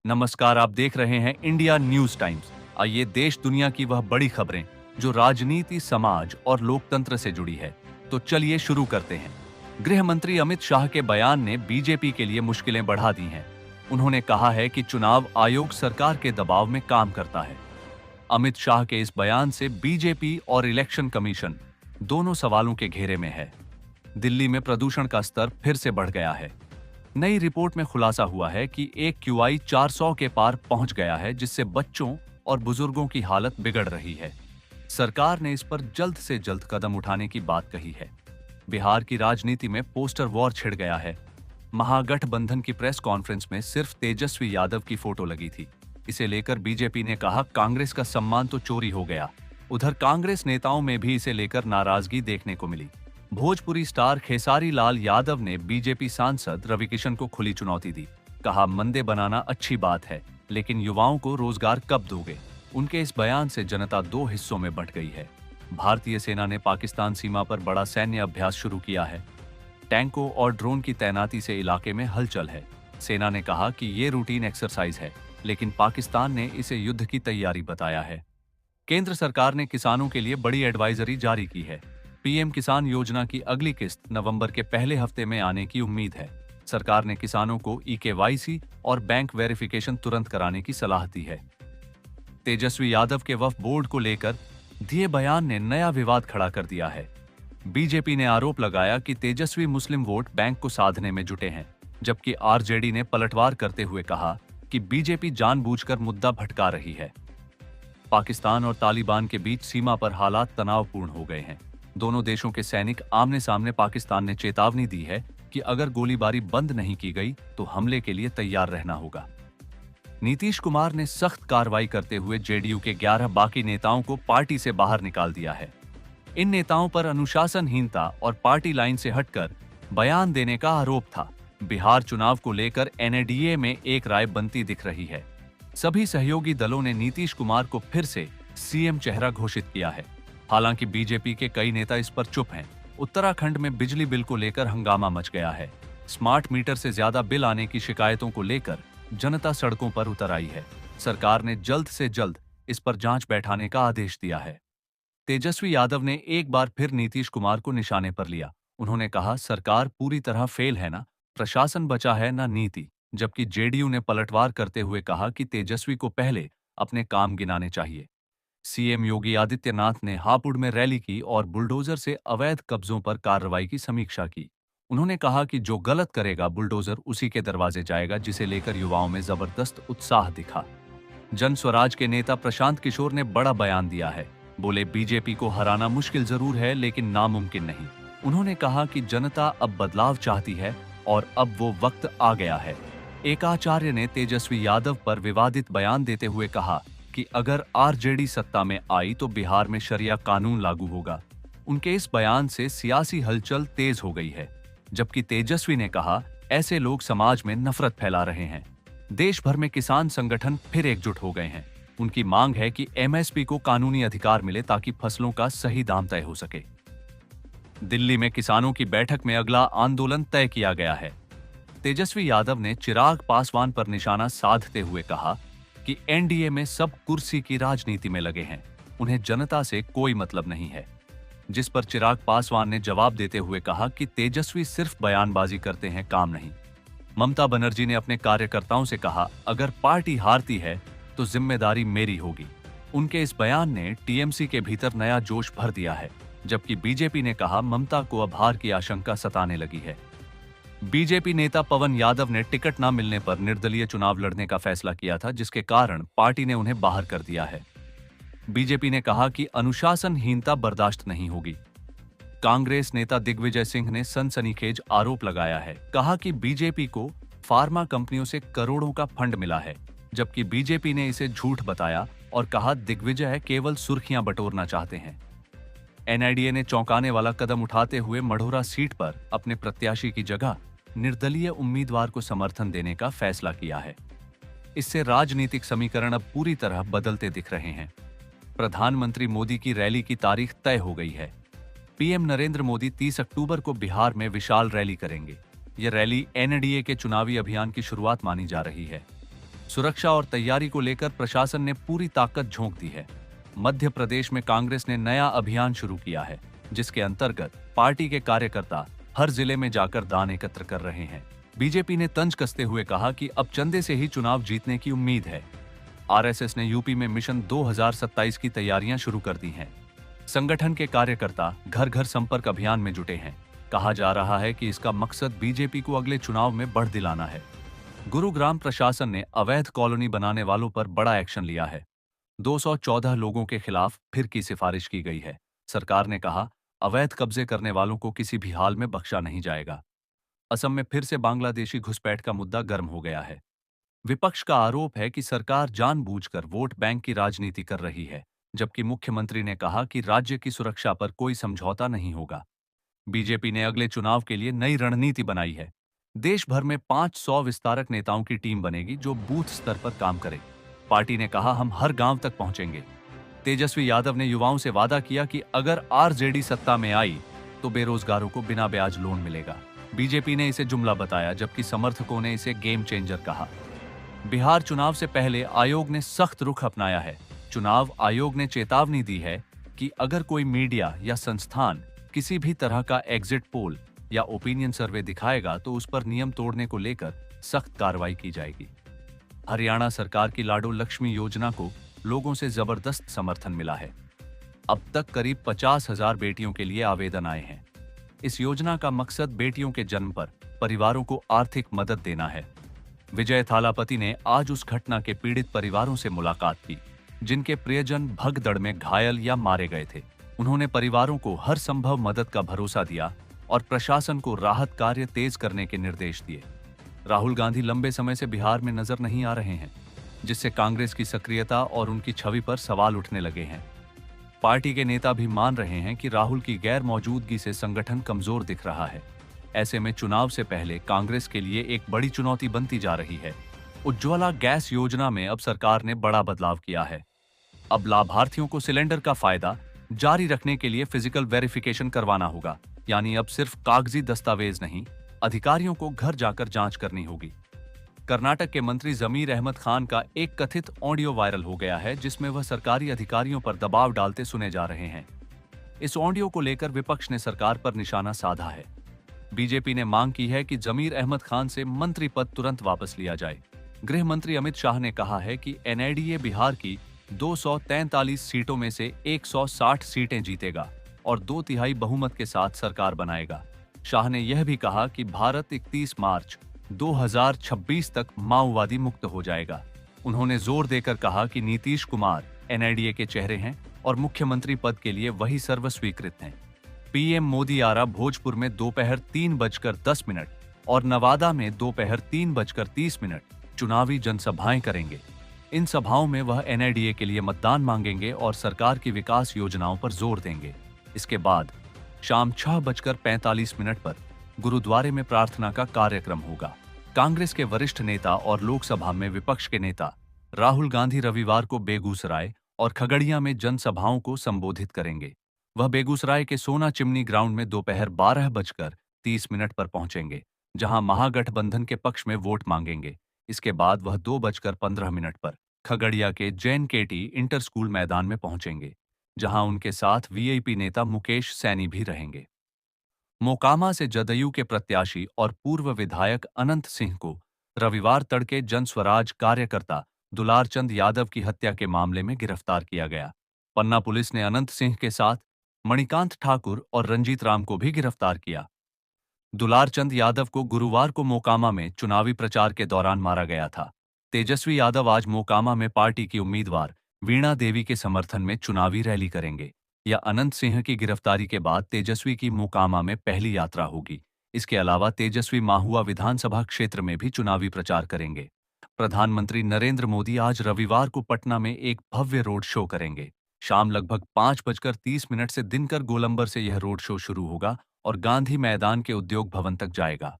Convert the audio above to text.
नमस्कार, आप देख रहे हैं इंडिया न्यूज टाइम्स। आइए देश दुनिया की वह बड़ी खबरें जो राजनीति, समाज और लोकतंत्र से जुड़ी है। तो चलिए शुरू करते हैं। गृह मंत्री अमित शाह के बयान ने बीजेपी के लिए मुश्किलें बढ़ा दी हैं। उन्होंने कहा है कि चुनाव आयोग सरकार के दबाव में काम करता है। अमित शाह के इस बयान से बीजेपी और इलेक्शन कमीशन दोनों सवालों के घेरे में है। दिल्ली में प्रदूषण का स्तर फिर से बढ़ गया है। नई रिपोर्ट में खुलासा हुआ है कि AQI 400 के पार पहुंच गया है, जिससे बच्चों और बुजुर्गों की हालत बिगड़ रही है। सरकार ने इस पर जल्द से जल्द कदम उठाने की बात कही है। बिहार की राजनीति में पोस्टर वॉर छिड़ गया है। महागठबंधन की प्रेस कॉन्फ्रेंस में सिर्फ तेजस्वी यादव की फोटो लगी थी। इसे लेकर बीजेपी ने कहा, कांग्रेस का सम्मान तो चोरी हो गया। उधर कांग्रेस नेताओं में भी इसे लेकर नाराजगी देखने को मिली। भोजपुरी स्टार खेसारी लाल यादव ने बीजेपी सांसद रविकिशन को खुली चुनौती दी। कहा, मंदे बनाना अच्छी बात है, लेकिन युवाओं को रोजगार कब दोगे? उनके इस बयान से जनता दो हिस्सों में बंट गई है। भारतीय सेना ने पाकिस्तान सीमा पर बड़ा सैन्य अभ्यास शुरू किया है। टैंकों और ड्रोन की तैनाती से इलाके में हलचल है। सेना ने कहा कि ये रूटीन एक्सरसाइज है, लेकिन पाकिस्तान ने इसे युद्ध की तैयारी बताया है। केंद्र सरकार ने किसानों के लिए बड़ी एडवाइजरी जारी की है। पीएम किसान योजना की अगली किस्त नवंबर के पहले हफ्ते में आने की उम्मीद है। सरकार ने किसानों को eKYC और बैंक वेरिफिकेशन तुरंत कराने की सलाह दी है। तेजस्वी यादव के वक्फ बोर्ड को लेकर दिए बयान ने नया विवाद खड़ा कर दिया है। बीजेपी ने आरोप लगाया कि तेजस्वी मुस्लिम वोट बैंक को साधने में जुटे हैं, जबकि आरजेडी ने पलटवार करते हुए कहा कि बीजेपी जानबूझकर मुद्दा भटका रही है। पाकिस्तान और तालिबान के बीच सीमा पर हालात तनावपूर्ण हो गए हैं। दोनों देशों के सैनिक आमने सामने। पाकिस्तान ने चेतावनी दी है कि अगर गोलीबारी बंद नहीं की गई तो हमले के लिए तैयार रहना होगा। नीतीश कुमार ने सख्त कार्रवाई करते हुए जेडीयू के 11 बाकी नेताओं को पार्टी से बाहर निकाल दिया है। इन नेताओं पर अनुशासनहीनता और पार्टी लाइन से हटकर बयान देने का आरोप था। बिहार चुनाव को लेकर एनडीए में एक राय बनती दिख रही है। सभी सहयोगी दलों ने नीतीश कुमार को फिर से सीएम चेहरा घोषित किया है। हालांकि बीजेपी के कई नेता इस पर चुप हैं। उत्तराखंड में बिजली बिल को लेकर हंगामा मच गया है। स्मार्ट मीटर से ज्यादा बिल आने की शिकायतों को लेकर जनता सड़कों पर उतर आई है। सरकार ने जल्द से जल्द इस पर जांच बैठाने का आदेश दिया है। तेजस्वी यादव ने एक बार फिर नीतीश कुमार को निशाने पर लिया। उन्होंने कहा, सरकार पूरी तरह फेल है ना, प्रशासन बचा है ना नीति। जबकि जेडीयू ने पलटवार करते हुए कहा कि तेजस्वी को पहले अपने काम गिनाने चाहिए। सीएम योगी आदित्यनाथ ने हापुड़ में रैली की और बुलडोजर से अवैध कब्जों पर कार्रवाई की समीक्षा की। उन्होंने कहा कि जो गलत करेगा बुलडोजर उसी के दरवाजे जाएगा, जिसे लेकर युवाओं में जबरदस्त उत्साह दिखा। जन स्वराज के नेता प्रशांत किशोर ने बड़ा बयान दिया है। बोले, बीजेपी को हराना मुश्किल जरूर है, लेकिन नामुमकिन नहीं। उन्होंने कहा कि जनता अब बदलाव चाहती है और अब वो वक्त आ गया है। एक आचार्य ने तेजस्वी यादव पर विवादित बयान देते हुए कहा कि अगर आरजेडी सत्ता में आई तो बिहार में शरिया कानून लागू होगा। उनके इस बयान से सियासी हलचल तेज हो गई है। जबकि तेजस्वी ने कहा, ऐसे लोग समाज में नफरत फैला रहे हैं। देश भर में किसान संगठन फिर एकजुट हो गए हैं। उनकी मांग है कि एमएसपी को कानूनी अधिकार मिले ताकि फसलों का सही दाम तय हो सके। दिल्ली में किसानों की बैठक में अगला आंदोलन तय किया गया है। तेजस्वी यादव ने चिराग पासवान पर निशाना साधते हुए कहा कि एनडीए में सब कुर्सी की राजनीति में लगे हैं, उन्हें जनता से कोई मतलब नहीं है। जिस पर चिराग पासवान ने जवाब देते हुए कहा कि तेजस्वी सिर्फ बयानबाजी करते हैं, काम नहीं। ममता बनर्जी ने अपने कार्यकर्ताओं से कहा, अगर पार्टी हारती है तो जिम्मेदारी मेरी होगी। उनके इस बयान ने टीएमसी के भीतर नया जोश भर दिया है। जबकि बीजेपी ने कहा, ममता को अब हार की आशंका सताने लगी है। बीजेपी नेता पवन यादव ने टिकट न मिलने पर निर्दलीय चुनाव लड़ने का फैसला किया था, जिसके कारण पार्टी ने उन्हें बाहर कर दिया है। बीजेपी ने कहा कि अनुशासनहीनता बर्दाश्त नहीं होगी। कांग्रेस नेता दिग्विजय सिंह ने सनसनीखेज आरोप लगाया है। कहा कि बीजेपी को फार्मा कंपनियों से करोड़ों का फंड मिला है, जबकि बीजेपी ने इसे झूठ बताया और कहा दिग्विजय केवल सुर्खियां बटोरना चाहते हैं। एनआईडीए ने चौंकाने वाला कदम उठाते हुए मढ़ौरा सीट पर अपने प्रत्याशी की जगह निर्दलीय उम्मीदवार को समर्थन देने का फैसला किया है। इससे राजनीतिक समीकरण अब पूरी तरह बदलते दिख रहे हैं। प्रधानमंत्री मोदी की रैली की तारीख तय हो गई है। पीएम नरेंद्र मोदी 30 अक्टूबर को बिहार में विशाल रैली करेंगे। यह रैली एनडीए के चुनावी अभियान की शुरुआत मानी जा रही है। सुरक्षा और तैयारी को लेकर प्रशासन ने पूरी ताकत झोंक दी है। मध्य प्रदेश में कांग्रेस ने नया अभियान शुरू किया है, जिसके अंतर्गत पार्टी के कार्यकर्ता हर जिले में जाकर दान एकत्र कर रहे हैं। बीजेपी ने तंज कसते हुए कहा कि अब चंदे से ही चुनाव जीतने की उम्मीद है। आरएसएस ने यूपी में मिशन 2027 की तैयारियां शुरू कर दी हैं। संगठन के कार्यकर्ता घर घर संपर्क अभियान में जुटे हैं। कहा जा रहा है कि इसका मकसद बीजेपी को अगले चुनाव में बढ़ दिलाना है। गुरुग्राम प्रशासन ने अवैध कॉलोनी बनाने वालों पर बड़ा एक्शन लिया है। 214 लोगों के खिलाफ फिर की सिफारिश की गई है। सरकार ने कहा, अवैध कब्जे करने वालों को किसी भी हाल में बख्शा नहीं जाएगा। असम में फिर से बांग्लादेशी घुसपैठ का मुद्दा गर्म हो गया है। विपक्ष का आरोप है कि सरकार जानबूझकर वोट बैंक की राजनीति कर रही है, जबकि मुख्यमंत्री ने कहा कि राज्य की सुरक्षा पर कोई समझौता नहीं होगा। बीजेपी ने अगले चुनाव के लिए नई रणनीति बनाई है। देश भर में 500 विस्तारक नेताओं की टीम बनेगी जो बूथ स्तर पर काम करे। पार्टी ने कहा, हम हर गांव तक पहुंचेंगे। तेजस्वी यादव ने युवाओं से वादा किया कि अगर आरजेडी सत्ता में आई तो बेरोजगारों को बिना ब्याज लोन मिलेगा। बीजेपी ने इसे जुमला बताया, जबकि समर्थकों ने इसे गेम चेंजर कहा। बिहार चुनाव से पहले आयोग ने सख्त रुख अपनाया है। चुनाव आयोग ने चेतावनी दी है कि अगर कोई मीडिया या संस्थान किसी भी तरह का एग्जिट पोल या ओपिनियन सर्वे दिखाएगा तो उस पर नियम तोड़ने को लेकर सख्त कार्रवाई की जाएगी। हरियाणा सरकार की लाडो लक्ष्मी योजना को लोगों से जबरदस्त समर्थन मिला है। अब तक करीब 50,000 बेटियों के लिए आवेदन आए हैं। इस योजना का मकसद बेटियों के जन्म पर परिवारों को आर्थिक मदद देना है। विजय थालापति ने आज उस घटना के पीड़ित परिवारों से मुलाकात की, जिनके प्रियजन भगदड़ में घायल या मारे गए थे। उन्होंने परिवारों को हर संभव मदद का भरोसा दिया और प्रशासन को राहत कार्य तेज करने के निर्देश दिए। राहुल गांधी लंबे समय से बिहार में नजर नहीं आ रहे हैं, जिससे कांग्रेस की सक्रियता और उनकी छवि पर सवाल उठने लगे हैं। पार्टी के नेता भी मान रहे हैं कि राहुल की गैर मौजूदगी से संगठन कमजोर दिख रहा है। ऐसे में चुनाव से पहले कांग्रेस के लिए एक बड़ी चुनौती बनती जा रही है। उज्ज्वला गैस योजना में अब सरकार ने बड़ा बदलाव किया है। अब लाभार्थियों को सिलेंडर का फायदा जारी रखने के लिए फिजिकल वेरिफिकेशन करवाना होगा, यानी अब सिर्फ कागजी दस्तावेज नहीं, अधिकारियों को घर जाकर जांच करनी होगी। कर्नाटक के मंत्री जमीर अहमद खान का एक कथित ऑडियो वायरल हो गया है, जिसमें वह सरकारी अधिकारियों पर दबाव डालते सुने जा रहे हैं। इस ऑडियो को लेकर विपक्ष ने सरकार पर निशाना साधा है। बीजेपी ने मांग की है कि जमीर अहमद खान से मंत्री पद तुरंत वापस लिया जाए। गृह मंत्री अमित शाह ने कहा है कि एनडीए बिहार की 243 सीटों में से 160 सीटें जीतेगा और 2/3 बहुमत के साथ सरकार बनाएगा। शाह ने यह भी कहा कि भारत 31 मार्च 2026 तक माओवादी मुक्त हो जाएगा। उन्होंने जोर देकर कहा कि नीतीश कुमार एनडीए के चेहरे हैं और मुख्यमंत्री पद के लिए वही सर्वस्वीकृत हैं। पीएम मोदी आरा भोजपुर में दोपहर 3:10 और नवादा में दोपहर 3:30 चुनावी जनसभाएं करेंगे। इन सभाओं में वह एनडीए के लिए मतदान मांगेंगे और सरकार की विकास योजनाओं पर जोर देंगे। इसके बाद शाम 6:45 पर गुरुद्वारे में प्रार्थना का कार्यक्रम होगा। कांग्रेस के वरिष्ठ नेता और लोकसभा में विपक्ष के नेता राहुल गांधी रविवार को बेगूसराय और खगड़िया में जनसभाओं को संबोधित करेंगे। वह बेगूसराय के सोना चिमनी ग्राउंड में दोपहर 12:30 पर पहुंचेंगे, जहां महागठबंधन के पक्ष में वोट मांगेंगे। इसके बाद वह 2:15 पर खगड़िया के जैन केटी इंटर स्कूल मैदान में पहुंचेंगे, जहां उनके साथ वीआईपी नेता मुकेश सैनी भी रहेंगे। मोकामा से जदयू के प्रत्याशी और पूर्व विधायक अनंत सिंह को रविवार तड़के जनस्वराज कार्यकर्ता दुलारचंद यादव की हत्या के मामले में गिरफ्तार किया गया। पन्ना पुलिस ने अनंत सिंह के साथ मणिकांत ठाकुर और रंजीत राम को भी गिरफ्तार किया। दुलारचंद यादव को गुरुवार को मोकामा में चुनावी प्रचार के दौरान मारा गया था। तेजस्वी यादव आज मोकामा में पार्टी की उम्मीदवार वीणा देवी के समर्थन में चुनावी रैली करेंगे। या अनंत सिंह की गिरफ्तारी के बाद तेजस्वी की मोकामा में पहली यात्रा होगी। इसके अलावा तेजस्वी माहुआ विधानसभा क्षेत्र में भी चुनावी प्रचार करेंगे। प्रधानमंत्री नरेंद्र मोदी आज रविवार को पटना में एक भव्य रोड शो करेंगे। शाम लगभग 5:30 से दिनकर गोलंबर से यह रोड शो शुरू होगा और गांधी मैदान के उद्योग भवन तक जाएगा।